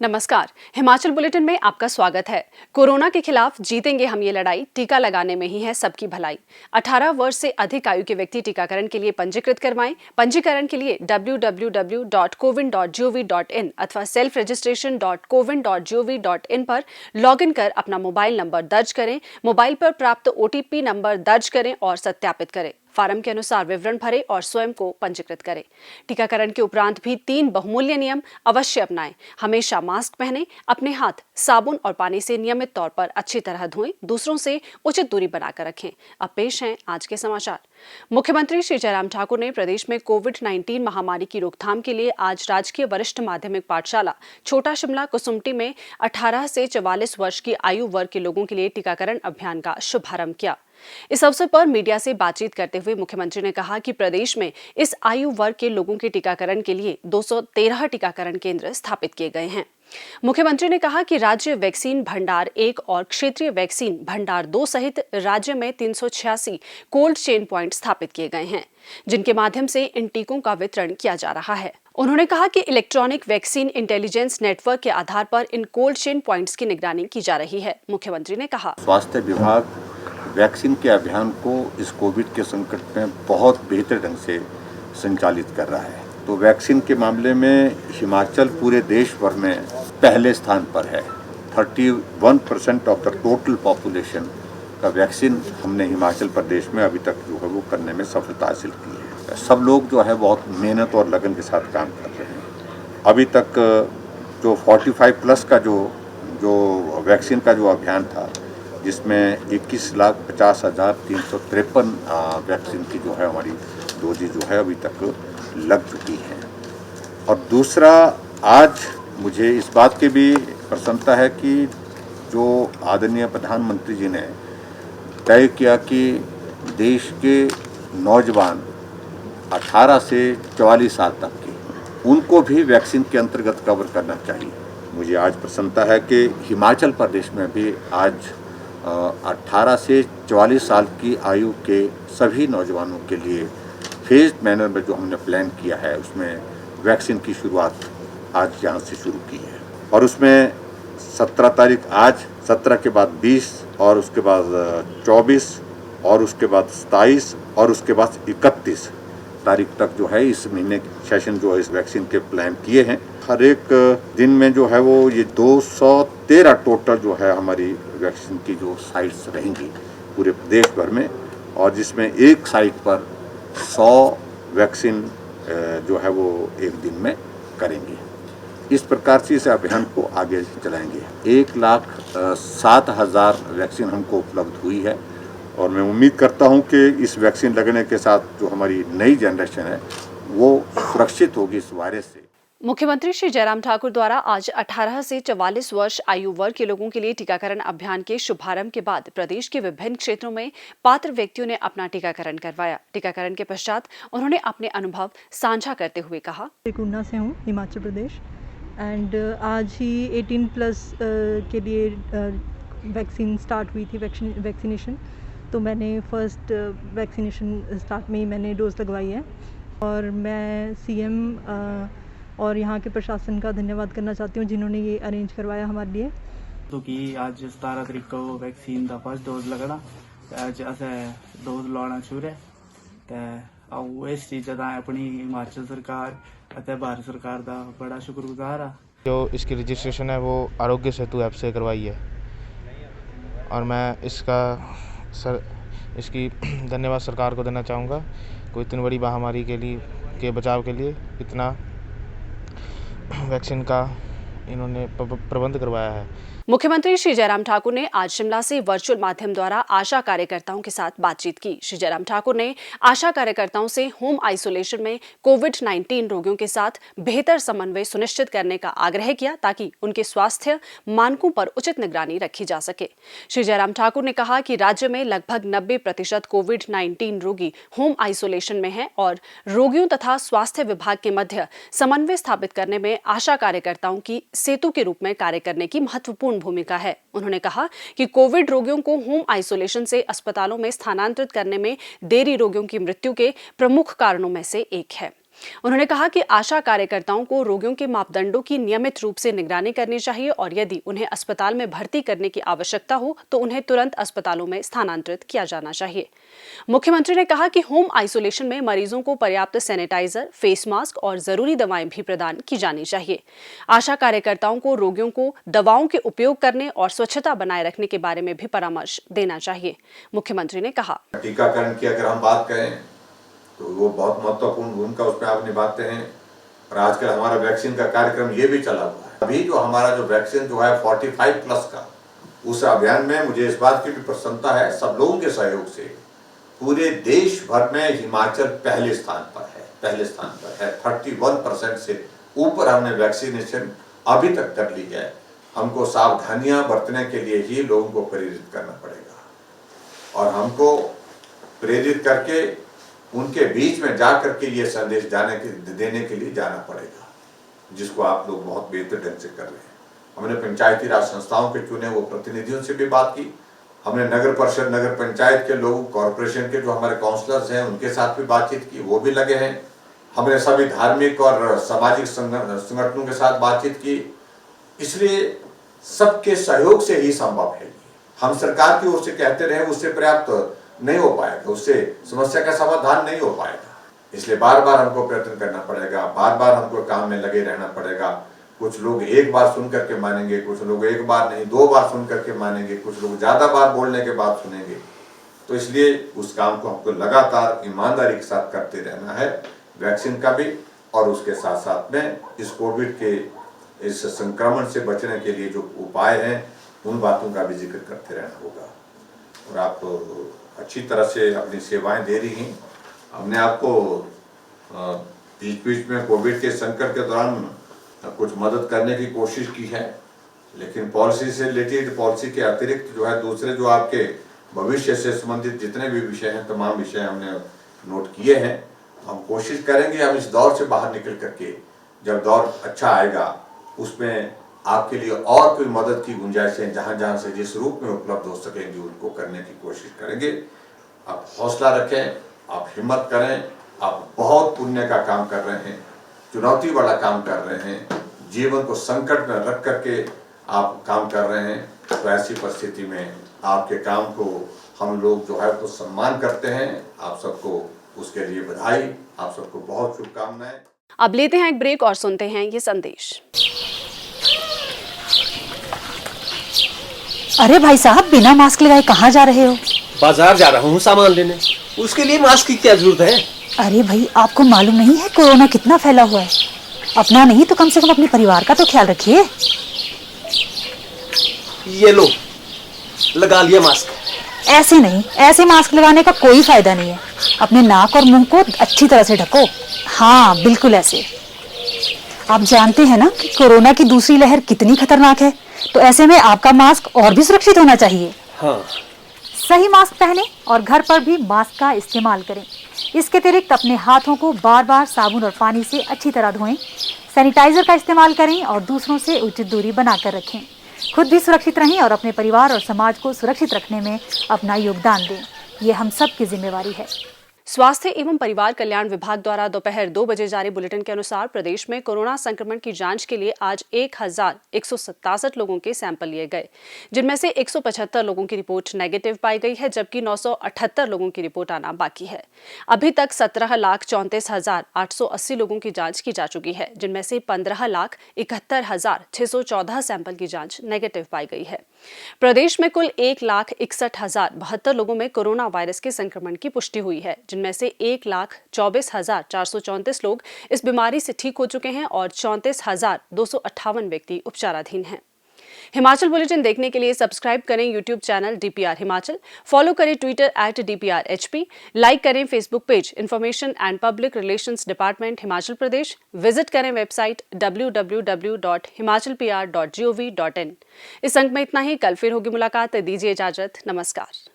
नमस्कार, हिमाचल बुलेटिन में आपका स्वागत है। कोरोना के खिलाफ जीतेंगे हम ये लड़ाई, टीका लगाने में ही है सबकी भलाई। 18 वर्ष से अधिक आयु के व्यक्ति टीकाकरण के लिए पंजीकृत करवाएं। पंजीकरण के लिए www.cowin.gov.in अथवा selfregistration.cowin.gov.in पर लॉगिन कर अपना मोबाइल नंबर दर्ज करें। मोबाइल पर प्राप्त OTP नंबर दर्ज करें और सत्यापित करें। फार्म के अनुसार विवरण भरें और स्वयं को पंजीकृत करें। टीकाकरण के उपरांत भी 3 बहुमूल्य नियम अवश्य अपनाएं। हमेशा मास्क पहनें, अपने हाथ साबुन और पानी से नियमित तौर पर अच्छी तरह धोएं, दूसरों से उचित दूरी बनाकर रखें। अब पेश हैं आज के समाचार। मुख्यमंत्री श्री जयराम ठाकुर ने प्रदेश में कोविड-19 महामारी की रोकथाम के लिए आज राजकीय वरिष्ठ माध्यमिक पाठशाला छोटा शिमला कुसुम्पटी में 18 से 44 वर्ष की आयु वर्ग के लोगों के लिए टीकाकरण अभियान का शुभारंभ किया। इस अवसर पर मीडिया से बातचीत करते हुए मुख्यमंत्री ने कहा कि प्रदेश में इस आयु वर्ग के लोगों के टीकाकरण के लिए 213 टीकाकरण केंद्र स्थापित किए गए हैं। मुख्यमंत्री ने कहा कि राज्य वैक्सीन भंडार 1 और क्षेत्रीय वैक्सीन भंडार 2 सहित राज्य में 386 कोल्ड चेन प्वाइंट स्थापित किए गए हैं, जिनके माध्यम से इन टीकों का वितरण किया जा रहा है। उन्होंने कहा कि इलेक्ट्रॉनिक वैक्सीन इंटेलिजेंस नेटवर्क के आधार पर इन कोल्ड चेन प्वाइंट्स की निगरानी की जा रही है। मुख्यमंत्री ने कहा, स्वास्थ्य विभाग वैक्सीन के अभियान को इस कोविड के संकट में बहुत बेहतर ढंग से संचालित कर रहा है। तो वैक्सीन के मामले में हिमाचल पूरे देश भर में पहले स्थान पर है। 31% ऑफ द टोटल पॉपुलेशन का वैक्सीन हमने हिमाचल प्रदेश में अभी तक जो है वो करने में सफलता हासिल की है। सब लोग जो है बहुत मेहनत और लगन के साथ काम कर रहे हैं। अभी तक जो 45+ का जो वैक्सीन का जो अभियान था, जिसमें 21,50,353 वैक्सीन की जो है हमारी डोजेज जो है अभी तक लग चुकी हैं। और दूसरा, आज मुझे इस बात की भी प्रसन्नता है कि जो आदरणीय प्रधानमंत्री जी ने तय किया कि देश के नौजवान 18 से 44 साल तक के, उनको भी वैक्सीन के अंतर्गत कवर करना चाहिए। मुझे आज प्रसन्नता है कि हिमाचल प्रदेश में भी आज 18 से 44 साल की आयु के सभी नौजवानों के लिए फेज्ड मैनर में जो हमने प्लान किया है, उसमें वैक्सीन की शुरुआत आज यहाँ से शुरू की है। और उसमें 17 तारीख आज, 17 के बाद 20 और उसके बाद 24 और उसके बाद 27 और उसके बाद 31 तारीख तक जो है इस महीने सेशन जो है इस वैक्सीन के प्लान किए हैं। हर एक दिन में जो है वो ये 213 टोटल जो है हमारी वैक्सीन की जो साइट्स रहेंगी पूरे प्रदेश भर में, और जिसमें एक साइट पर 100 वैक्सीन जो है वो एक दिन में करेंगे। इस प्रकार से इस अभियान को आगे चलाएंगे। 1,07,000 वैक्सीन हमको उपलब्ध हुई है और मैं उम्मीद करता हूं कि इस वैक्सीन लगने के साथ जो हमारी नई जनरेशन है वो सुरक्षित होगी इस वायरस से। मुख्यमंत्री श्री जयराम ठाकुर द्वारा आज 18 से 44 वर्ष आयु वर्ग के लोगों के लिए टीकाकरण अभियान के शुभारंभ के बाद प्रदेश के विभिन्न क्षेत्रों में पात्र व्यक्तियों ने अपना टीकाकरण करवाया। टीकाकरण के पश्चात उन्होंने अपने अनुभव साझा करते हुए कहा, ऊना से हूँ, हिमाचल प्रदेश, एंड आज ही 18+ के लिए वैक्सीन स्टार्ट हुई थी, वैक्सीनेशन। तो मैंने फर्स्ट वैक्सीनेशन स्टार्ट में ही मैंने डोज लगवाई है और मैं CM और यहाँ के प्रशासन का धन्यवाद करना चाहती हूँ जिन्होंने ये अरेंज करवाया हमारे लिए। तो कि आज 17 तरीक को वैक्सीन का फर्स्ट डोज लगना, आज असें डोज लाना शुरू है। तो इस चीज़ का अपनी हिमाचल सरकार और भारत सरकार का बड़ा शुक्रगुजार है। जो इसकी रजिस्ट्रेशन है वो आरोग्य सेतु ऐप से करवाई है और मैं इसकी धन्यवाद सरकार को देना चाहूँगा। कोई इतनी बड़ी महामारी के बचाव के लिए इतना वैक्सीन का इन्होंने प्रबंध करवाया है। मुख्यमंत्री श्री जयराम ठाकुर ने आज शिमला से वर्चुअल माध्यम द्वारा आशा कार्यकर्ताओं के साथ बातचीत की। श्री जयराम ठाकुर ने आशा कार्यकर्ताओं से होम आइसोलेशन में कोविड-19 रोगियों के साथ बेहतर समन्वय सुनिश्चित करने का आग्रह किया ताकि उनके स्वास्थ्य मानकों पर उचित निगरानी रखी जा सके। श्री जयराम ठाकुर ने कहा कि राज्य में लगभग 90% कोविड-19 रोगी होम आइसोलेशन में हैं और रोगियों तथा स्वास्थ्य विभाग के मध्य समन्वय स्थापित करने में आशा कार्यकर्ताओं की सेतु के रूप में कार्य करने की महत्वपूर्ण महत्वपूर्ण भूमिका है। उन्होंने कहा कि कोविड रोगियों को होम आइसोलेशन से अस्पतालों में स्थानांतरित करने में देरी रोगियों की मृत्यु के प्रमुख कारणों में से एक है। उन्होंने कहा कि आशा कार्यकर्ताओं को रोगियों के मापदंडों की नियमित रूप से निगरानी करनी चाहिए और यदि उन्हें अस्पताल में भर्ती करने की आवश्यकता हो तो उन्हें तुरंत अस्पतालों में स्थानांतरित किया जाना चाहिए। मुख्यमंत्री ने कहा कि होम आइसोलेशन में मरीजों को पर्याप्त सैनिटाइजर, फेस मास्क और जरूरी दवाएं भी प्रदान की जानी चाहिए। आशा कार्यकर्ताओं को रोगियों को दवाओं के उपयोग करने और स्वच्छता बनाए रखने के बारे में भी परामर्श देना चाहिए। मुख्यमंत्री ने कहा, टीकाकरण की अगर हम बात करें तो वो बहुत महत्वपूर्ण भूमिका उसमें आप निभाते हैं और आजकल हमारा वैक्सीन का कार्यक्रम ये भी चला हुआ है। अभी जो हमारा जो वैक्सीन जो है 45 प्लस का, उस अभियान में मुझे इस बात की भी प्रसन्नता है, सब लोगों के सहयोग से पूरे देश भर में हिमाचल पहले स्थान पर है। 31% से ऊपर हमने वैक्सीनेशन अभी तक कर ली है। हमको सावधानियां बरतने के लिए ही लोगों को प्रेरित करना पड़ेगा और हमको प्रेरित करके उनके बीच में जा करके ये संदेश देने के लिए जाना पड़ेगा, जिसको आप लोग बहुत बेहतर ढंग से कर रहे हैं। हमने पंचायती राज संस्थाओं के चुने वो प्रतिनिधियों से भी बात की, हमने नगर परिषद, नगर पंचायत के लोग, कॉरपोरेशन के जो हमारे काउंसलर्स हैं उनके साथ भी बातचीत की, वो भी लगे हैं। हमने सभी धार्मिक और सामाजिक संगठनों के साथ बातचीत की। इसलिए सबके सहयोग से ही संभव है। हम सरकार की ओर से कहते रहे उससे पर्याप्त नहीं हो पाएगा, उससे समस्या का समाधान नहीं हो पाएगा। इसलिए बार बार हमको प्रयत्न करना पड़ेगा, बार बार हमको काम में लगे रहना पड़ेगा। कुछ लोग एक बार सुन करके मानेंगे, कुछ लोग एक बार नहीं 2 बार सुन करके मानेंगे, कुछ लोग ज्यादा बार बोलने के बाद सुनेंगे। तो इसलिए उस काम को हमको लगातार ईमानदारी के साथ करते रहना है, वैक्सीन का भी और उसके साथ साथ में इस कोविड के इस संक्रमण से बचने के लिए जो उपाय हैं उन बातों का भी जिक्र करते रहना होगा। और आप तो अच्छी तरह से अपनी सेवाएं दे रही हैं। हमने आपको बीच में कोविड के संकट के दौरान कुछ मदद करने की कोशिश की है, लेकिन पॉलिसी से रिलेटेड, पॉलिसी के अतिरिक्त जो है दूसरे जो आपके भविष्य से संबंधित जितने भी विषय हैं, तमाम विषय हमने नोट किए हैं। हम कोशिश करेंगे हम इस दौर से बाहर निकल करके जब दौर अच्छा आएगा उसमें आपके लिए और कोई मदद की गुंजाइश है, जहां जहां से जिस रूप में उपलब्ध हो सकेंगे उनको करने की कोशिश करेंगे। आप हौसला रखें, आप हिम्मत करें, आप बहुत पुण्य का काम कर रहे हैं, चुनौती वाला काम कर रहे हैं, जीवन को संकट में रख करके आप काम कर रहे हैं। तो ऐसी परिस्थिति में आपके काम को हम लोग जो है तो सम्मान करते हैं। आप सबको उसके लिए बधाई, आप सबको बहुत शुभकामनाएं। अब लेते हैं एक ब्रेक और सुनते हैं ये संदेश। अरे भाई साहब, बिना मास्क लगाए कहाँ जा रहे हो? बाजार जा रहा हूँ सामान लेने, उसके लिए मास्क की क्या जरूरत है? अरे भाई, आपको मालूम नहीं है कोरोना कितना फैला हुआ है? अपना नहीं तो कम से कम अपने परिवार का तो ख्याल रखिए। ये लो, लगा लिया मास्क। ऐसे नहीं, ऐसे मास्क लगाने का कोई फायदा नहीं है। अपने नाक और मुंह को अच्छी तरह से ढको। हाँ, बिल्कुल ऐसे। आप जानते हैं ना कि कोरोना की दूसरी लहर कितनी खतरनाक है, तो ऐसे में आपका मास्क और भी सुरक्षित होना चाहिए। हाँ। सही मास्क पहने और घर पर भी मास्क का इस्तेमाल करें। इसके अतिरिक्त अपने हाथों को बार बार साबुन और पानी से अच्छी तरह धोएं। सैनिटाइजर का इस्तेमाल करें और दूसरों से उचित दूरी बनाकर रखें। खुद भी सुरक्षित रहें और अपने परिवार और समाज को सुरक्षित रखने में अपना योगदान दें। ये हम सब की जिम्मेवारी है। स्वास्थ्य एवं परिवार कल्याण विभाग द्वारा दोपहर 2 बजे जारी बुलेटिन के अनुसार प्रदेश में कोरोना संक्रमण की जांच के लिए आज 1167 लोगों के सैंपल लिए गए, जिनमें से 175 लोगों की रिपोर्ट नेगेटिव पाई गई है, जबकि 978 लोगों की रिपोर्ट आना बाकी है। अभी तक 17,34,880 लोगों की जांच की जा चुकी है, जिनमें से 15,71,614 सैंपल की जांच नेगेटिव पाई गई है। प्रदेश में कुल 1,61,072 लोगों में कोरोना वायरस के संक्रमण की पुष्टि हुई है, जिनमें से 1,24,434 लोग इस बीमारी से ठीक हो चुके हैं और 34,258 व्यक्ति उपचाराधीन हैं। हिमाचल बुलेटिन देखने के लिए सब्सक्राइब करें YouTube channel DPR Himachal, follow करें ट्विटर @DPRHP, लाइक करें Facebook page information and public relations department Himachal Pradesh, visit करें वेबसाइट www.himachalpr.gov.in। इस अंक में इतना ही। कल फिर होगी मुलाकात, दीजिए इजाजत, नमस्कार।